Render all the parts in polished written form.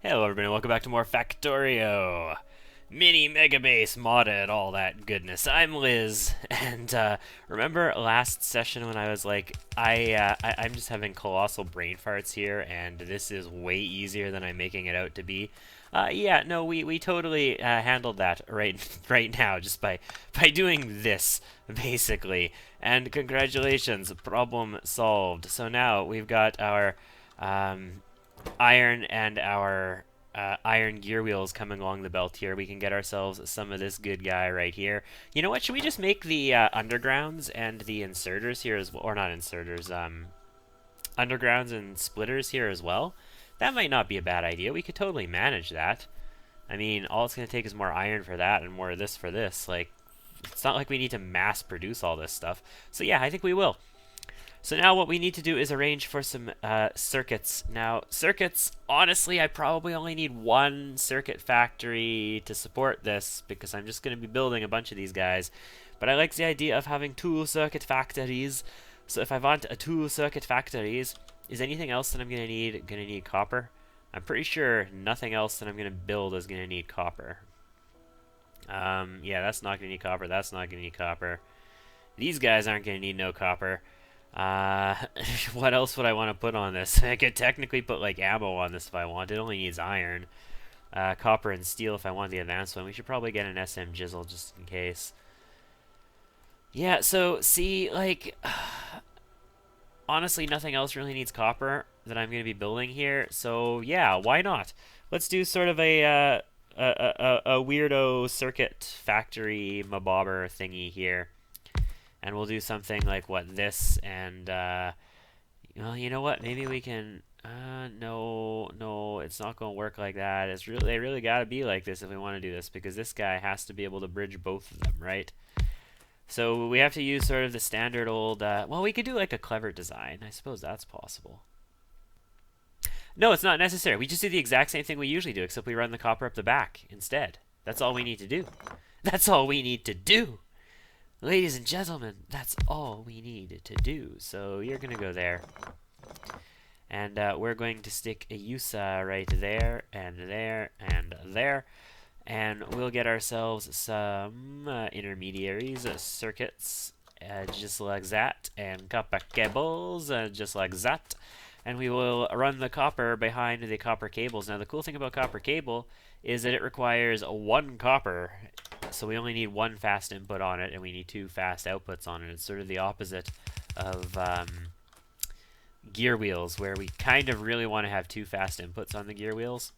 Hello everybody, welcome back to more Factorio. Mini Mega Base modded, all that goodness. I'm Liz, and remember last session when I was like, I'm just having colossal brain farts here, and this is way easier than I'm making it out to be. Yeah, no, we totally handled that right now just by doing this basically. And congratulations, problem solved. So now we've got our iron and our iron gear wheels coming along the belt here. We can get ourselves some of this good guy right here. You know what? Should we just make the undergrounds and the inserters here as well? Or not inserters, undergrounds and splitters here as well? That might not be a bad idea. We could totally manage that. I mean, all it's going to take is more iron for that and more of this for this. Like, it's not like we need to mass produce all this stuff. So yeah, I think we will. So now what we need to do is arrange for some circuits. Now, circuits, honestly, I probably only need one circuit factory to support this because I'm just going to be building a bunch of these guys. But I like the idea of having two circuit factories. So if I want two circuit factories, is anything else that I'm going to need copper? I'm pretty sure nothing else that I'm going to build is going to need copper. Yeah, that's not going to need copper. That's not going to need copper. These guys aren't going to need no copper. What else would I want to put on this? I could technically put like ammo on this if I want. It only needs iron. Copper and steel if I want the advanced one. We should probably get an SM Jizzle just in case. Yeah, so see, like, honestly, nothing else really needs copper that I'm going to be building here. So yeah, why not? Let's do sort of a weirdo circuit factory mabobber thingy here. And we'll do something like what this and well, you know what? Maybe we can. No, it's not gonna work like that. They really gotta be like this if we want to do this because this guy has to be able to bridge both of them, right? So we have to use sort of the standard old. Well, we could do like a clever design. I suppose that's possible. No, it's not necessary. We just do the exact same thing we usually do, except we run the copper up the back instead. That's all we need to do. That's all we need to do. Ladies and gentlemen, that's all we need to do. So you're going to go there. And we're going to stick a USA right there, and there, and there. And we'll get ourselves some intermediaries, circuits, just like that. And copper cables, just like that. And we will run the copper behind the copper cables. Now, the cool thing about copper cable is that it requires one copper. So we only need one fast input on it, and we need two fast outputs on it. It's sort of the opposite of gear wheels, where we kind of really want to have two fast inputs on the gear wheels.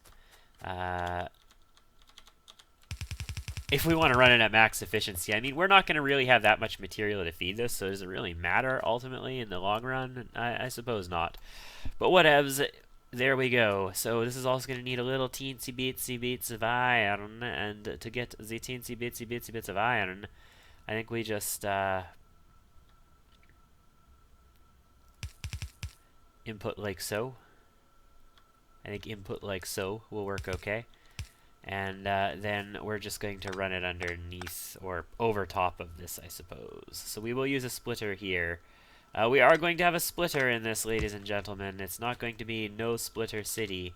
If we want to run it at max efficiency, I mean, we're not going to really have that much material to feed this, so does it really matter ultimately in the long run? I suppose not. But whatevs. There we go. So this is also going to need a little teensy bits of iron, and to get the teensy bits of iron, I think we just input like so. I think input like so will work okay. And then we're just going to run it underneath or over top of this, I suppose. So we will use a splitter here. We are going to have a splitter in this, ladies and gentlemen. It's not going to be no splitter city,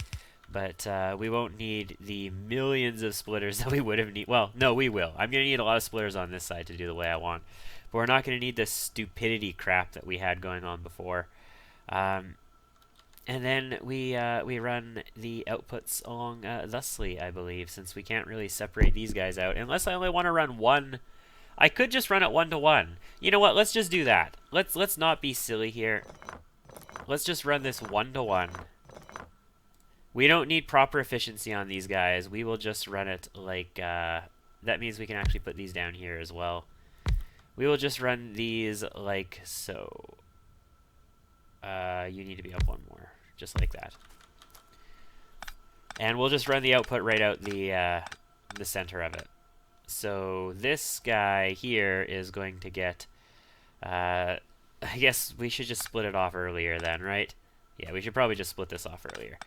but we won't need the millions of splitters that we would have need. Well, no, we will. I'm going to need a lot of splitters on this side to do the way I want, but we're not going to need the stupidity crap that we had going on before. And then we run the outputs along thusly, I believe, since we can't really separate these guys out unless I only want to run one. I could just run it 1-to-1. You know what? Let's just do that. Let's not be silly here. Let's just run this 1-to-1. We don't need proper efficiency on these guys. We will just run it like that means we can actually put these down here as well. We will just run these like so. You need to be up one more, just like that. And we'll just run the output right out the center of it. So this guy here is going to get, I guess we should just split it off earlier then, right? Yeah, we should probably just split this off earlier.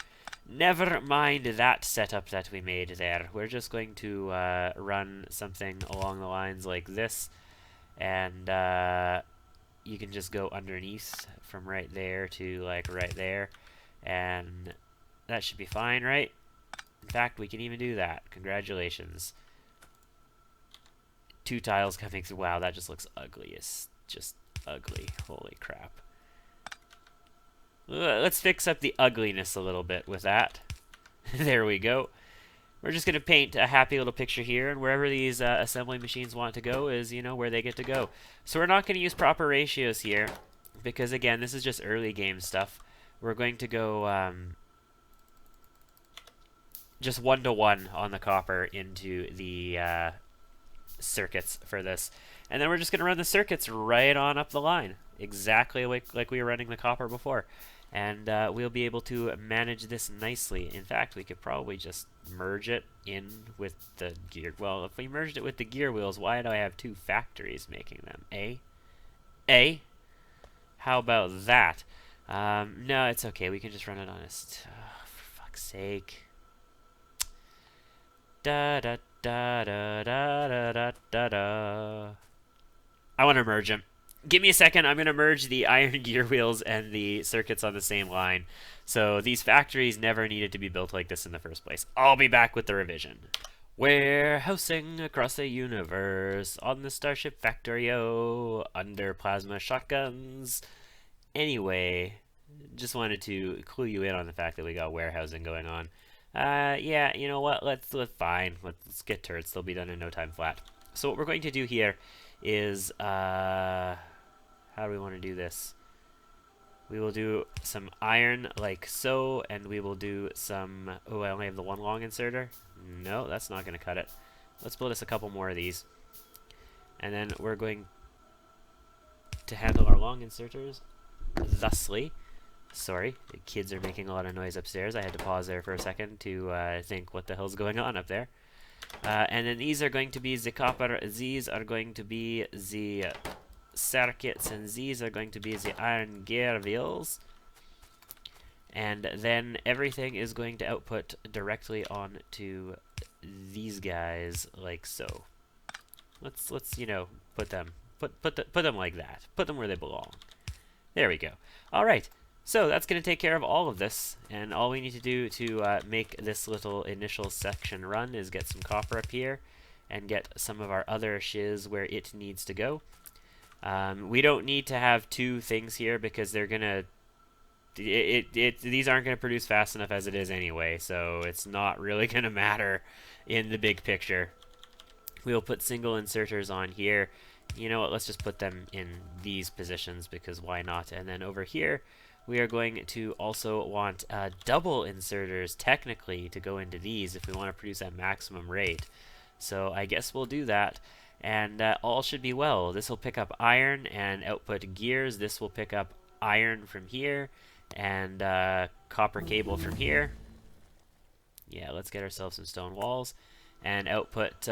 Never mind that setup that we made there. We're just going to run something along the lines like this. And you can just go underneath from right there to like right there. And that should be fine, right? In fact, we can even do that. Congratulations. 2 tiles coming through. Wow, that just looks ugly. It's just ugly. Holy crap. Let's fix up the ugliness a little bit with that. There we go. We're just going to paint a happy little picture here, and wherever these assembly machines want to go is, you know, where they get to go. So we're not going to use proper ratios here, because again, this is just early game stuff. We're going to go just 1-to-1 on the copper into the circuits for this. And then we're just going to run the circuits right on up the line, exactly like we were running the copper before. And we'll be able to manage this nicely. In fact, we could probably just merge it in with the gear. Well, if we merged it with the gear wheels, why do I have 2 factories making them? How about that? No, it's okay. We can just run it on for fuck's sake. Da da da da da da da da da. I want to merge them. Give me a second. I'm going to merge the iron gear wheels and the circuits on the same line. So these factories never needed to be built like this in the first place. I'll be back with the revision. Warehousing across the universe on the starship Factorio under plasma shotguns. Anyway, just wanted to clue you in on the fact that we got warehousing going on. Yeah, you know what? Let's get turrets. They'll be done in no time flat. So what we're going to do here is how do we want to do this? We will do some iron like so, and we will do some... Oh, I only have the 1 long inserter? No, that's not going to cut it. Let's build us a couple more of these. And then we're going to handle our long inserters thusly. Sorry, the kids are making a lot of noise upstairs. I had to pause there for a second to think what the hell's going on up there. And then these are going to be the copper, these are going to be the circuits, and these are going to be the iron gear wheels. And then everything is going to output directly onto these guys like so. Let's you know, put them like that. Put them where they belong. There we go. All right. So that's going to take care of all of this, and all we need to do to make this little initial section run is get some copper up here and get some of our other shiz where it needs to go. We don't need to have 2 things here because they're going to... These aren't going to produce fast enough as it is anyway, so it's not really going to matter in the big picture. We'll put single inserters on here. You know what, let's just put them in these positions because why not? And then over here, we are going to also want double inserters, technically, to go into these if we want to produce at maximum rate. So I guess we'll do that, and all should be well. This will pick up iron and output gears. This will pick up iron from here, and copper cable from here. Yeah, let's get ourselves some stone walls, and output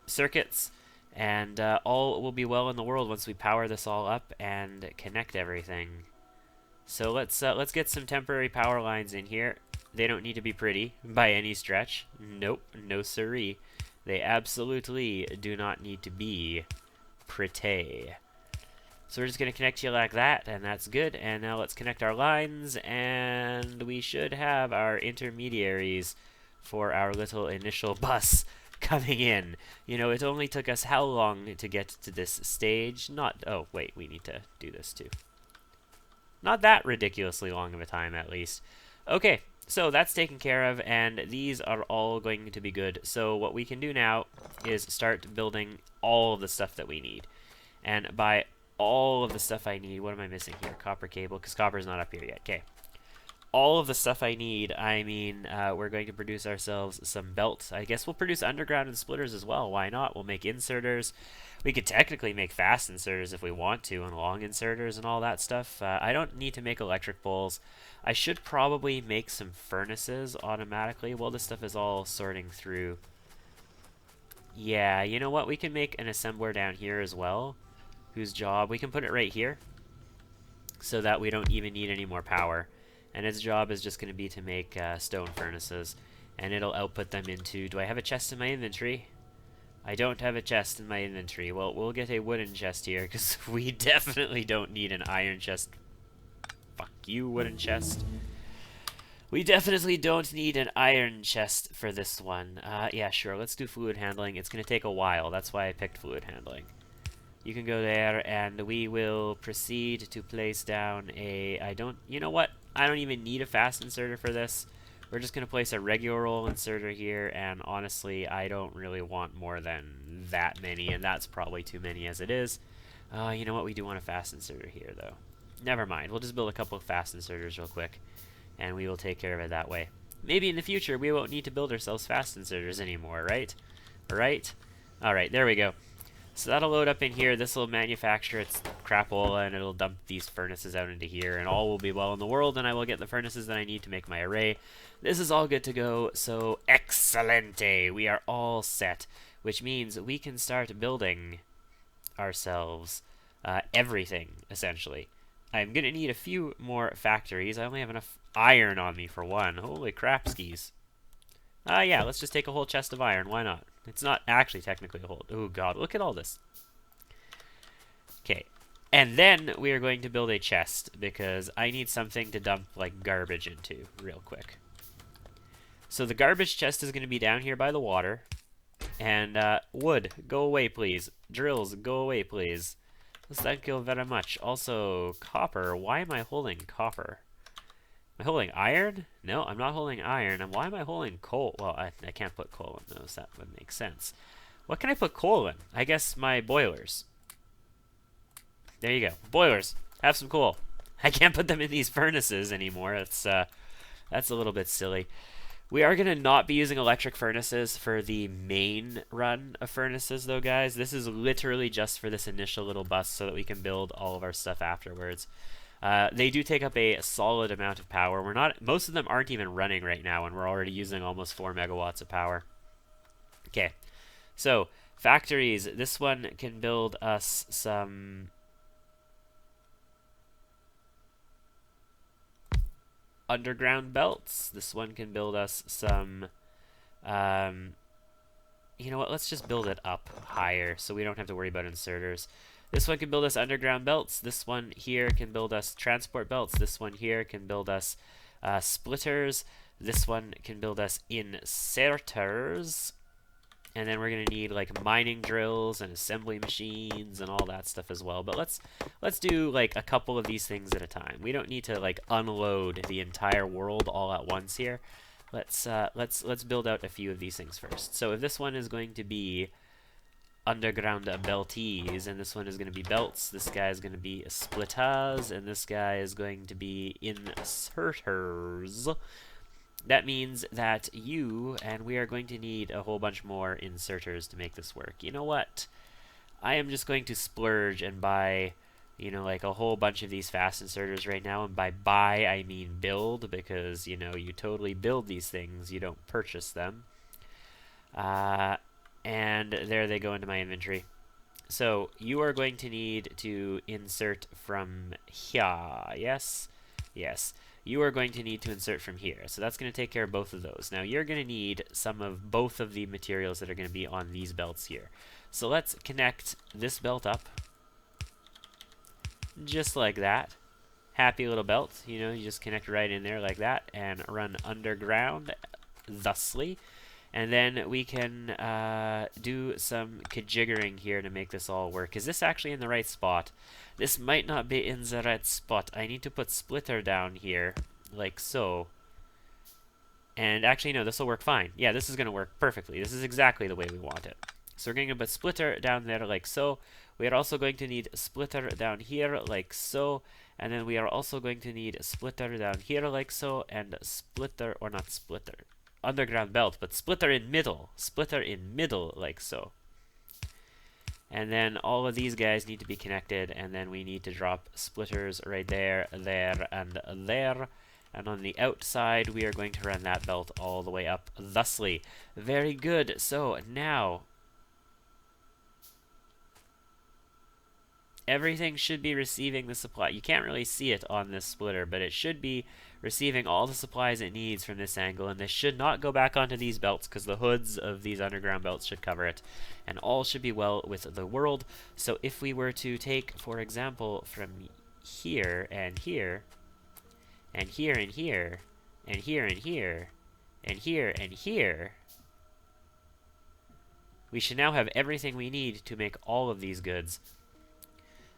circuits. And all will be well in the world once we power this all up and connect everything. So let's get some temporary power lines in here. They don't need to be pretty by any stretch. Nope, no siree. They absolutely do not need to be pretty. So we're just going to connect you like that, and that's good. And now let's connect our lines, and we should have our intermediaries for our little initial bus coming in. You know, it only took us how long to get to this stage? Oh, wait, we need to do this too. Not that ridiculously long of a time, at least. Okay, so that's taken care of, and these are all going to be good. So what we can do now is start building all of the stuff that we need. And by all of the stuff I need, what am I missing here? Copper cable, because copper's not up here yet. Okay. All of the stuff I need, I mean, we're going to produce ourselves some belts. I guess we'll produce underground and splitters as well. Why not? We'll make inserters. We could technically make fast inserters if we want to, and long inserters and all that stuff. I don't need to make electric poles. I should probably make some furnaces automatically while this stuff is all sorting through. Yeah, you know what? We can make an assembler down here as well, whose job, we can put it right here, so that we don't even need any more power. And its job is just going to be to make stone furnaces. And it'll output them into... Do I have a chest in my inventory? I don't have a chest in my inventory. Well, we'll get a wooden chest here, because we definitely don't need an iron chest. Fuck you, wooden chest. We definitely don't need an iron chest for this one. Yeah, sure, let's do fluid handling. It's going to take a while. That's why I picked fluid handling. You can go there, and we will proceed to place down a... You know what? I don't even need a fast inserter for this. We're just going to place a regular roll inserter here, and honestly, I don't really want more than that many, and that's probably too many as it is. You know what? We do want a fast inserter here, though. Never mind. We'll just build a couple of fast inserters real quick, and we will take care of it that way. Maybe in the future, we won't need to build ourselves fast inserters anymore, right? Right? Alright, there we go. So that'll load up in here. This will manufacture its crapola, and it'll dump these furnaces out into here, and all will be well in the world, and I will get the furnaces that I need to make my array. This is all good to go, so excelente! We are all set, which means we can start building ourselves everything, essentially. I'm going to need a few more factories. I only have enough iron on me for one. Holy crap skis. Yeah, let's just take a whole chest of iron. Why not? It's not actually technically a whole... Oh, God. Look at all this. Okay. And then we are going to build a chest, because I need something to dump, like, garbage into real quick. So the garbage chest is going to be down here by the water. And, wood, go away, please. Drills, go away, please. Thank you very much. Also, copper. Why am I holding copper? Am I holding iron? No, I'm not holding iron. And why am I holding coal? Well, I can't put coal in those. That would make sense. What can I put coal in? I guess my boilers. There you go. Boilers. Have some coal. I can't put them in these furnaces anymore. That's a little bit silly. We are going to not be using electric furnaces for the main run of furnaces, though, guys. This is literally just for this initial little bus so that we can build all of our stuff afterwards. They do take up a solid amount of power. Most of them aren't even running right now, and we're already using almost 4 megawatts of power. Okay, so factories. This one can build us some underground belts. This one can build us some, you know what, let's just build it up higher so we don't have to worry about inserters. This one can build us underground belts. This one here can build us transport belts. This one here can build us splitters. This one can build us inserters. And then we're going to need like mining drills and assembly machines and all that stuff as well. But let's do like a couple of these things at a time. We don't need to like unload the entire world all at once here. Let's build out a few of these things first. So if this one is going to be underground belties, and this one is going to be belts, this guy is going to be splitters, and this guy is going to be inserters. That means that we are going to need a whole bunch more inserters to make this work. You know what? I am just going to splurge and buy, you know, like a whole bunch of these fast inserters right now. And by buy, I mean build, because, you know, you totally build these things. You don't purchase them. And there they go into my inventory. So you are going to need to insert from here. Yes? Yes. You are going to need to insert from here. So that's going to take care of both of those. Now you're going to need some of both of the materials that are going to be on these belts here. So let's connect this belt up. Just like that. Happy little belt. You know, you just connect right in there like that and run underground thusly. And then we can do some kajiggering here to make this all work. Is this actually in the right spot? This might not be in the right spot. I need to put splitter down here, like so. And actually, no, this will work fine. Yeah, this is going to work perfectly. This is exactly the way we want it. So we're going to put splitter down there like so. We are also going to need splitter down here like so. And then we are also going to need splitter down here like so. And splitter, or not splitter. Underground belt, but splitter in middle like so. And then all of these guys need to be connected, and then we need to drop splitters right there, there, and there. And on the outside, we are going to run that belt all the way up thusly. Very good. So now everything should be receiving the supply. You can't really see it on this splitter, but it should be receiving all the supplies it needs from this angle, and this should not go back onto these belts because the hoods of these underground belts should cover it, and all should be well with the world. So if we were to take, for example, from here and here and here and here, and here, and here, and here, and here. We should now have everything we need to make all of these goods.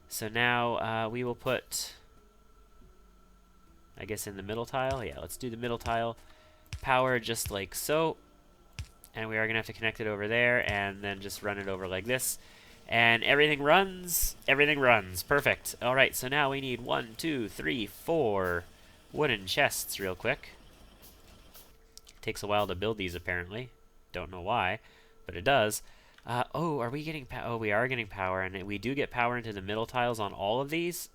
So now we will put, I guess, in the middle tile. Yeah, let's do the middle tile. Power just like so. And we are going to have to connect it over there and then just run it over like this. And everything runs. Everything runs. Perfect. All right, so now we need 1, 2, 3, 4 wooden chests real quick. Takes a while to build these, apparently. Don't know why, but it does. Oh, are we getting power? Oh, we are getting power, and we do get power into the middle tiles on all of these.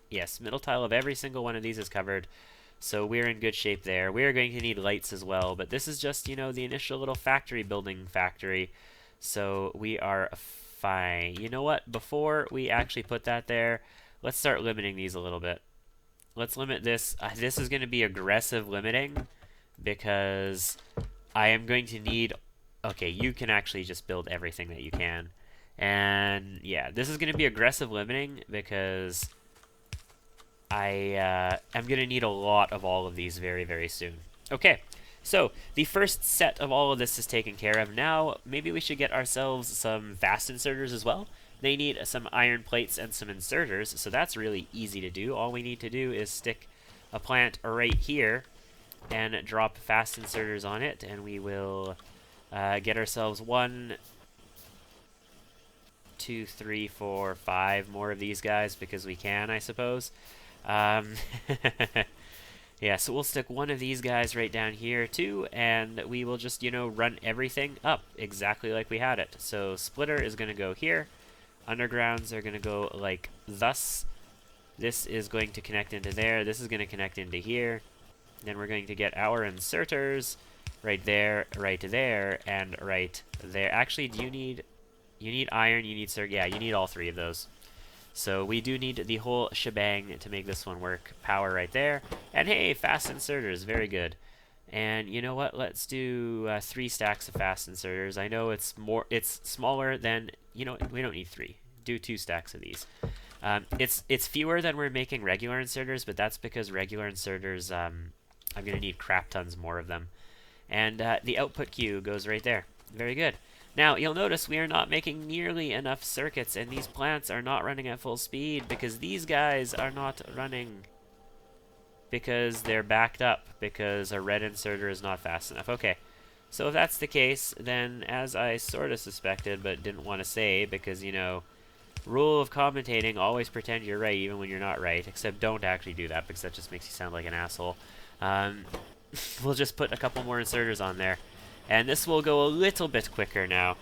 Yes, middle tile of every single one of these is covered. So we're in good shape there. We are going to need lights as well, but this is just, you know, the initial little factory building factory. So we are fine. You know what? Before we actually put that there, let's start limiting these a little bit. Let's limit this. This is going to be aggressive limiting because I am going to need... Okay, you can actually just build everything that you can. And yeah, this is going to be aggressive limiting because I am going to need a lot of all of these very, very soon. Okay, so the first set of all of this is taken care of. Now, maybe we should get ourselves some fast inserters as well. They need some iron plates and some inserters, so that's really easy to do. All we need to do is stick a plant right here and drop fast inserters on it, and we will get ourselves 1, 2, 3, 4, 5 more of these guys because we can, I suppose. Yeah, so we'll stick one of these guys right down here too, and we will just, you know, run everything up exactly like we had it. So splitter is going to go here. Undergrounds are going to go like thus. This is going to connect into there. This is going to connect into here. Then we're going to get our inserters right there, and right there. Actually, do you need iron, you need yeah, you need all 3 of those. So we do need the whole shebang to make this one work. Power right there. And hey, fast inserters, very good. And you know what? Let's do 3 stacks of fast inserters. I know it's smaller than, you know, we don't need 3. Do 2 stacks of these. It's fewer than we're making regular inserters, but that's because regular inserters, I'm going to need crap tons more of them. And the output queue goes right there. Very good. Now, you'll notice we are not making nearly enough circuits, and these plants are not running at full speed because these guys are not running because they're backed up because a red inserter is not fast enough. Okay, so if that's the case, then as I sort of suspected but didn't want to say because, you know, rule of commentating, always pretend you're right even when you're not right, except don't actually do that because that just makes you sound like an asshole. We'll just put a couple more inserters on there. And this will go a little bit quicker now.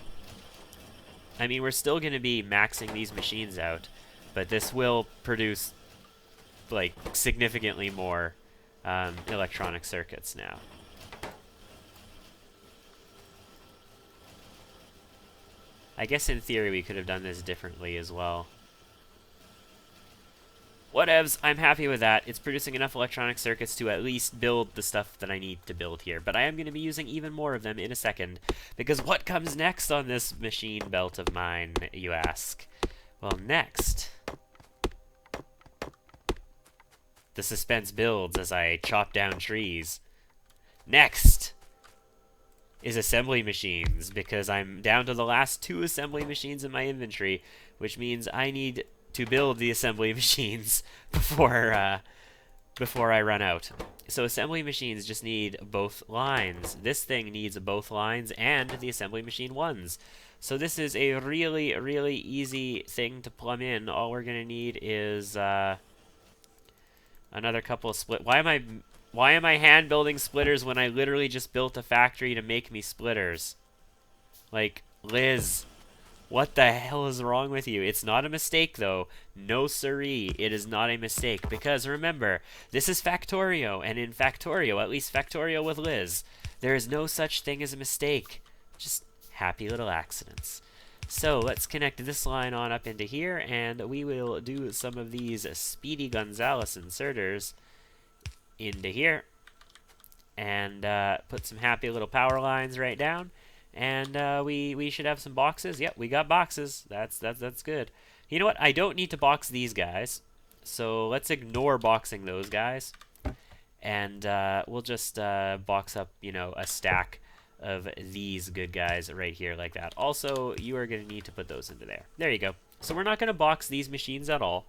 I mean, we're still going to be maxing these machines out, but this will produce, like, significantly more electronic circuits now. I guess in theory we could have done this differently as well. Whatevs, I'm happy with that. It's producing enough electronic circuits to at least build the stuff that I need to build here. But I am going to be using even more of them in a second. Because what comes next on this machine belt of mine, you ask? Well, next... The suspense builds as I chop down trees. Next is assembly machines, because I'm down to the last 2 assembly machines in my inventory, which means I need to build the assembly machines before I run out. So assembly machines just need both lines. This thing needs both lines and the assembly machine ones. So this is a really, really easy thing to plumb in. All we're gonna need is another couple of split. Why am I hand building splitters when I literally just built a factory to make me splitters? Like, Liz, what the hell is wrong with you? It's not a mistake, though. No siree, it is not a mistake. Because remember, this is Factorio, and in Factorio, at least Factorio with Liz, there is no such thing as a mistake. Just happy little accidents. So let's connect this line on up into here, and we will do some of these Speedy Gonzales inserters into here. And put some happy little power lines right down. And we should have some boxes. Yep, we got boxes. That's good. You know what? I don't need to box these guys. So let's ignore boxing those guys. and we'll just box up, you know, a stack of these good guys right here like that. Also, you are going to need to put those into there. There you go. So we're not going to box these machines at all.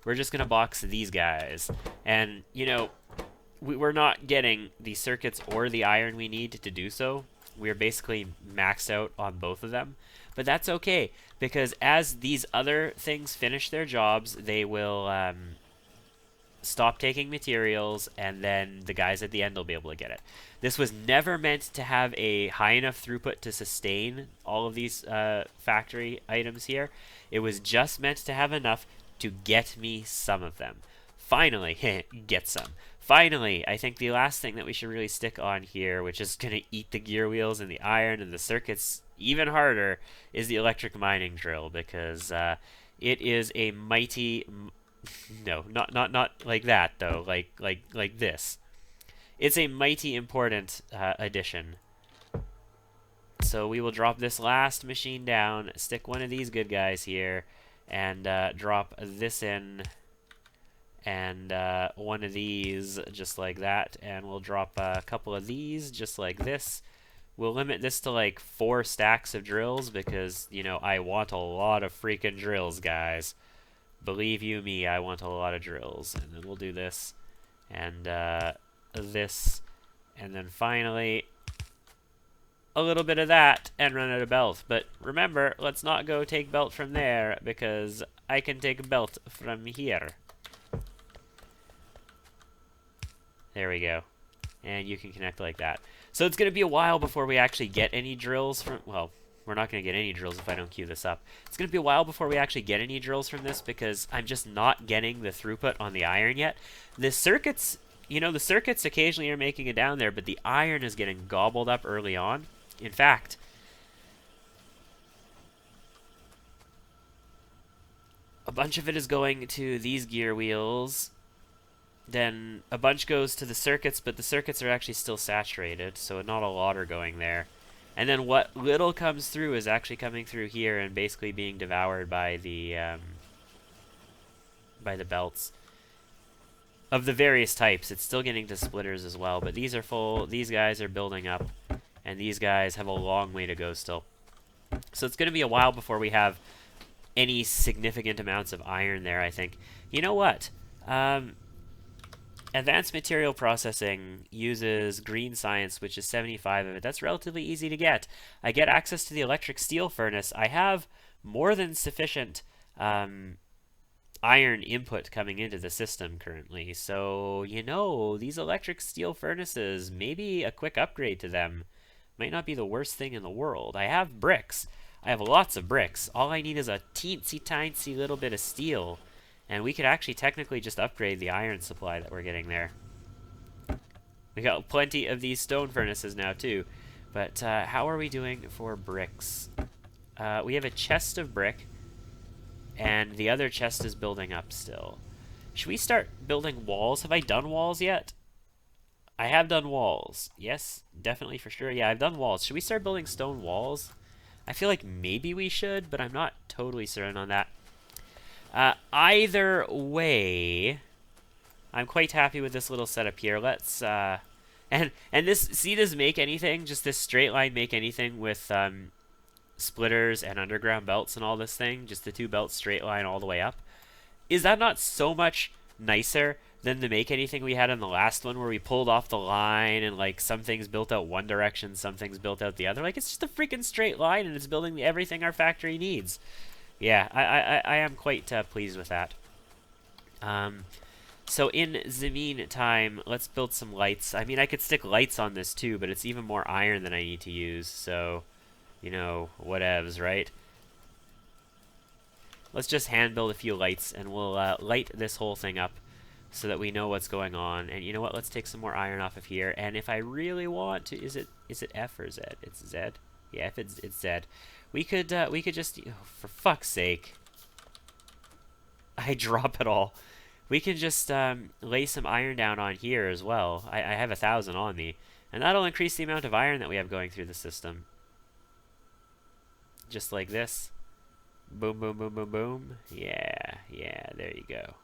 We're just going to box these guys. And, you know, we're not getting the circuits or the iron we need to do so. We're basically maxed out on both of them. But that's okay, because as these other things finish their jobs, they will stop taking materials, and then the guys at the end will be able to get it. This was never meant to have a high enough throughput to sustain all of these factory items here. It was just meant to have enough to get me some of them. Finally, get some. Finally, I think the last thing that we should really stick on here, which is going to eat the gear wheels and the iron and the circuits even harder, is the electric mining drill, because it is a mighty... No, not like that though. Like this. It's a mighty important addition. So we will drop this last machine down, stick one of these good guys here, and drop this in, and one of these just like that, and we'll drop a couple of these just like this. We'll limit this to like 4 stacks of drills, because, you know, I want a lot of freaking drills, guys. Believe you me, I want a lot of drills. And then we'll do this, and this, and then finally a little bit of that, and run out of belt. But remember, let's not go take belt from there, because I can take belt from here. There we go. And you can connect like that. So it's going to be a while before we actually get any drills from... Well, we're not going to get any drills if I don't queue this up. It's going to be a while before we actually get any drills from this, because I'm just not getting the throughput on the iron yet. The circuits, you know, the circuits occasionally are making it down there, but the iron is getting gobbled up early on. In fact, a bunch of it is going to these gear wheels. Then a bunch goes to the circuits, but the circuits are actually still saturated, so not a lot are going there. And then what little comes through is actually coming through here and basically being devoured by the belts of the various types. It's still getting to splitters as well, but these are full. These guys are building up, and these guys have a long way to go still. So it's going to be a while before we have any significant amounts of iron there, I think. You know what? Advanced Material Processing uses green science, which is 75 of it. That's relatively easy to get. I get access to the electric steel furnace. I have more than sufficient iron input coming into the system currently. So, you know, these electric steel furnaces, maybe a quick upgrade to them might not be the worst thing in the world. I have bricks. I have lots of bricks. All I need is a teensy-tiny little bit of steel. And we could actually technically just upgrade the iron supply that we're getting there. We got plenty of these stone furnaces now too. But how are we doing for bricks? We have a chest of brick, and the other chest is building up still. Should we start building walls? Have I done walls yet? I have done walls. Yes, definitely for sure. Yeah, I've done walls. Should we start building stone walls? I feel like maybe we should, but I'm not totally certain on that. Either way, I'm quite happy with this little setup here. Let's, and this, see this make anything? Just this straight line make anything with, splitters and underground belts and all this thing? Just the 2 belts straight line all the way up? Is that not so much nicer than the make anything we had in the last one, where we pulled off the line and, like, some things built out one direction, some things built out the other? Like, it's just a freaking straight line, and it's building everything our factory needs. Yeah, I am quite pleased with that. So in the meantime, let's build some lights. I mean, I could stick lights on this too, but it's even more iron than I need to use, so, you know, whatevs, right? Let's just hand build a few lights, and we'll light this whole thing up so that we know what's going on. And you know what? Let's take some more iron off of here. And if I really want to, is it F or Z? It's Z. Yeah, if it's Z. We could just, oh, for fuck's sake, I drop it all. We can just lay some iron down on here as well. I have 1,000 on me, and that'll increase the amount of iron that we have going through the system. Just like this. Boom, boom, boom, boom, boom. Yeah, there you go.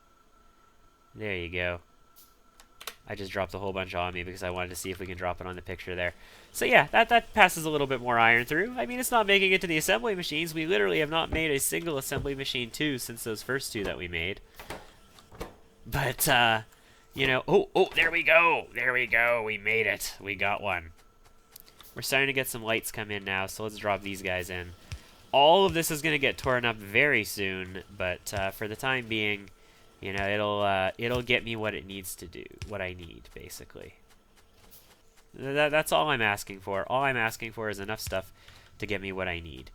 There you go. I just dropped a whole bunch on me because I wanted to see if we can drop it on the picture there. So yeah, that passes a little bit more iron through. I mean, it's not making it to the assembly machines. We literally have not made a single assembly machine 2 since those first 2 that we made. But, you know, oh, there we go. There we go. We made it. We got one. We're starting to get some lights come in now, so let's drop these guys in. All of this is going to get torn up very soon, but for the time being, you know, it'll get me what it needs to do, what I need, basically. That's all I'm asking for. All I'm asking for is enough stuff to get me what I need.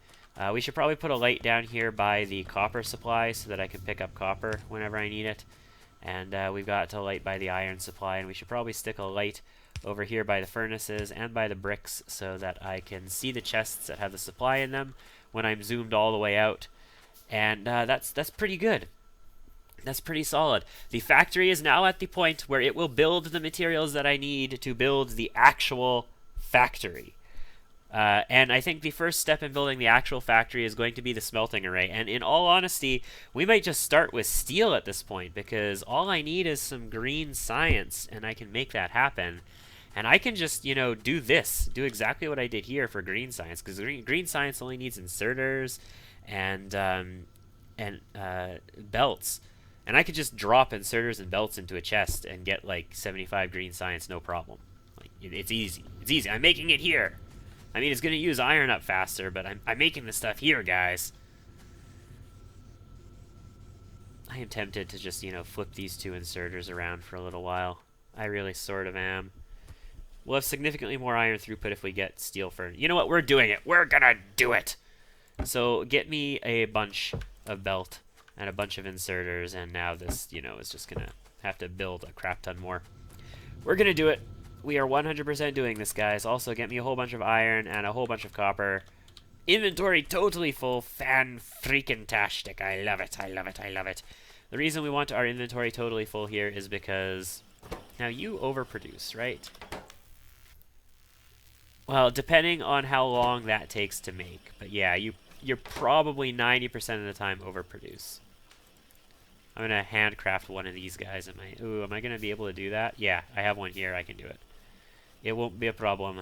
We should probably put a light down here by the copper supply so that I can pick up copper whenever I need it. And we've got a light by the iron supply, and we should probably stick a light over here by the furnaces and by the bricks so that I can see the chests that have the supply in them when I'm zoomed all the way out. And that's pretty good. That's pretty solid. The factory is now at the point where it will build the materials that I need to build the actual factory. And I think the first step in building the actual factory is going to be the smelting array. And in all honesty, we might just start with steel at this point, because all I need is some green science, and I can make that happen. And I can just, you know, do exactly what I did here for green science, because green science only needs inserters and belts. And I could just drop inserters and belts into a chest and get like 75 green science, no problem. Like, it's easy. It's easy. I'm making it here. I mean, it's going to use iron up faster, but I'm making the stuff here, guys. I am tempted to just, you know, flip these 2 inserters around for a little while. I really sort of am. We'll have significantly more iron throughput if we get steel furnace. You know what? We're doing it. We're going to do it. So get me a bunch of belt and a bunch of inserters, and now this, you know, is just going to have to build a crap ton more. We're going to do it. We are 100% doing this, guys. Also, get me a whole bunch of iron and a whole bunch of copper. Inventory totally full. Fan-freaking-tastic. I love it. I love it. I love it. The reason we want our inventory totally full here is because... Now, you overproduce, right? Well, depending on how long that takes to make. But yeah, you're probably 90% of the time overproduce. I'm going to handcraft one of these guys. Am I going to be able to do that? Yeah, I have one here. I can do it. It won't be a problem.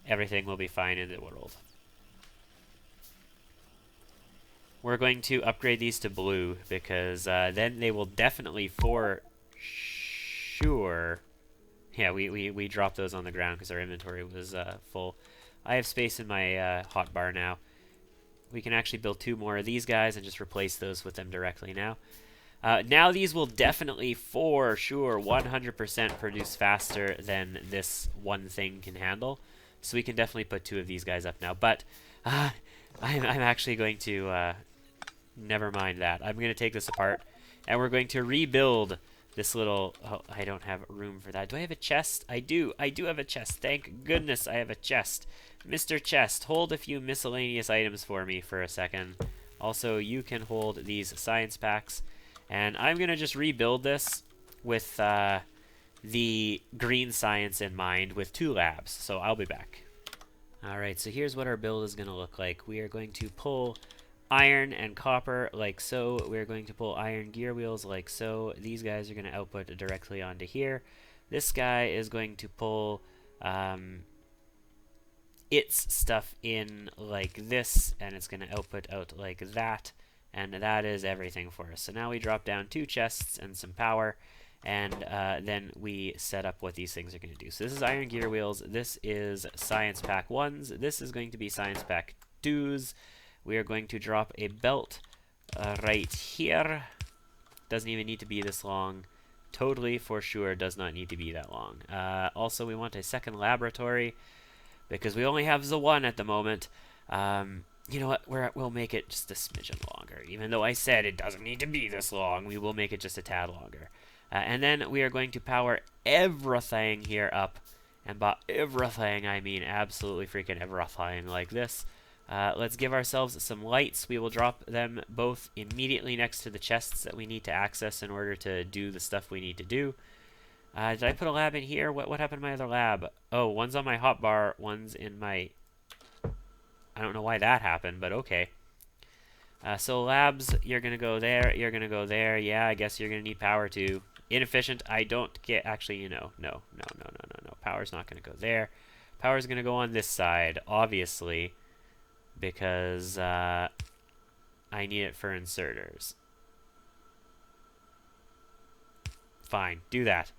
Everything will be fine in the world. We're going to upgrade these to blue because then they will definitely for sure... Yeah, we dropped those on the ground because our inventory was full. I have space in my hotbar now. We can actually build 2 more of these guys and just replace those with them directly now. Now these will definitely, for sure, 100% produce faster than this one thing can handle. So we can definitely put 2 of these guys up now. But I'm actually going to... never mind that. I'm going to take this apart, and we're going to rebuild this little... Oh, I don't have room for that. Do I have a chest? I do. I do have a chest. Thank goodness I have a chest. Mr. Chest, hold a few miscellaneous items for me for a second. Also, you can hold these science packs. And I'm going to just rebuild this with the green science in mind with 2 labs. So I'll be back. Alright, so here's what our build is going to look like. We are going to pull iron and copper like so. We're going to pull iron gear wheels like so. These guys are going to output directly onto here. This guy is going to pull its stuff in like this, and it's going to output out like that. And that is everything for us. So now we drop down 2 chests and some power, and then we set up what these things are going to do. So this is iron gear wheels. This is science pack 1s. This is going to be science pack 2s. We are going to drop a belt right here. Doesn't even need to be this long. Totally, for sure, does not need to be that long. Also, we want a second laboratory because we only have the 1 at the moment. You know what? We'll make it just a smidgen longer. Even though I said it doesn't need to be this long, we will make it just a tad longer. And then we are going to power everything here up. And by everything, I mean absolutely freaking everything like this. Let's give ourselves some lights. We will drop them both immediately next to the chests that we need to access in order to do the stuff we need to do. Did I put a lab in here? What happened to my other lab? Oh, one's on my hotbar, one's in my... I don't know why that happened, but okay. So labs, you're going to go there, you're going to go there. Yeah, I guess you're going to need power too. inefficient. I don't get, actually, you know, no. Power's not going to go there. Power's going to go on this side, obviously, because I need it for inserters. Fine, do that.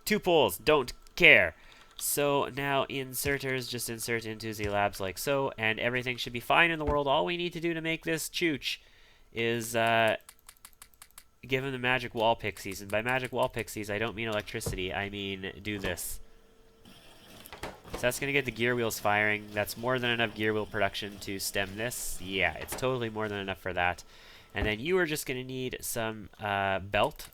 2 poles, don't care. So now inserters, just insert into the labs like so, and everything should be fine in the world. All we need to do to make this chooch is give him the magic wall pixies. And by magic wall pixies, I don't mean electricity, I mean do this. So that's going to get the gear wheels firing. That's more than enough gear wheel production to stem this. Yeah, it's totally more than enough for that. And then you are just going to need some belt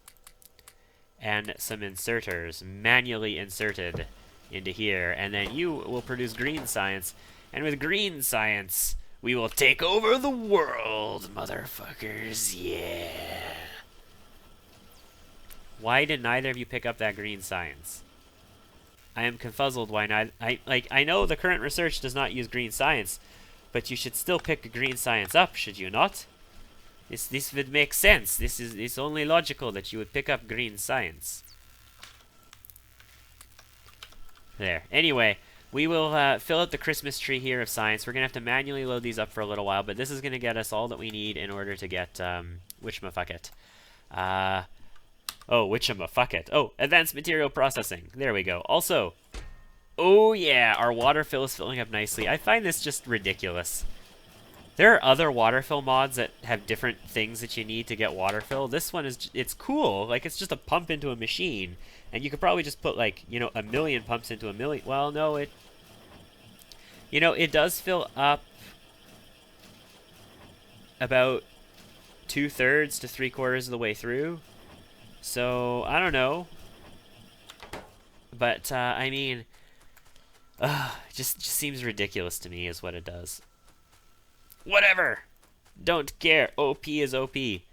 and some inserters manually inserted into here. And then you will produce green science. And with green science, we will take over the world, motherfuckers. Yeah. Why did neither of you pick up that green science? I am confuzzled why not. I know the current research does not use green science, but you should still pick green science up, should you not? This would make sense. It's only logical that you would pick up green science. There. Anyway, we will fill out the Christmas tree here of science. We're going to have to manually load these up for a little while, but this is going to get us all that we need in order to get, whatchamaffuckit. Oh, advanced material processing. There we go. Also, oh yeah, our water fill is filling up nicely. I find this just ridiculous. There are other water fill mods that have different things that you need to get water fill. This one is, it's cool. Like, it's just a pump into a machine. And you could probably just put, like, you know, 1,000,000 pumps into 1,000,000. Well, no, it, you know, it does fill up about 2/3 to 3/4 of the way through. So, I don't know. But, I mean, it just seems ridiculous to me is what it does. Whatever! Don't care. OP is OP.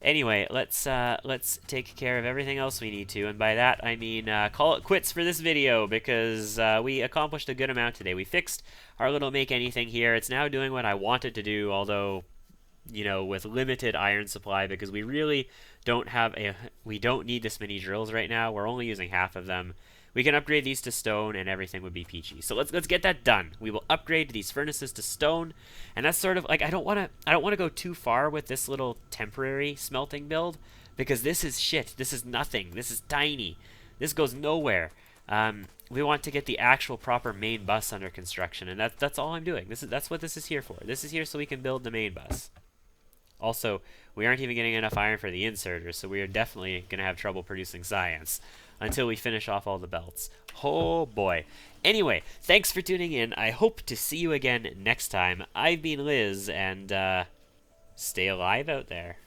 Anyway, let's take care of everything else we need to. And by that, I mean call it quits for this video, because we accomplished a good amount today. We fixed our little make anything here. It's now doing what I wanted to do, although, you know, with limited iron supply, because we really don't have we don't need this many drills right now. We're only using half of them. We can upgrade these to stone and everything would be peachy. So let's get that done. We will upgrade these furnaces to stone, and that's sort of like, I don't want to go too far with this little temporary smelting build, because this is shit. This is nothing. This is tiny. This goes nowhere. We want to get the actual proper main bus under construction, and that's all I'm doing. That's what this is here for. This is here so we can build the main bus. Also, we aren't even getting enough iron for the inserters, so we are definitely going to have trouble producing science until we finish off all the belts. Oh boy. Anyway, thanks for tuning in. I hope to see you again next time. I've been Liz, and stay alive out there.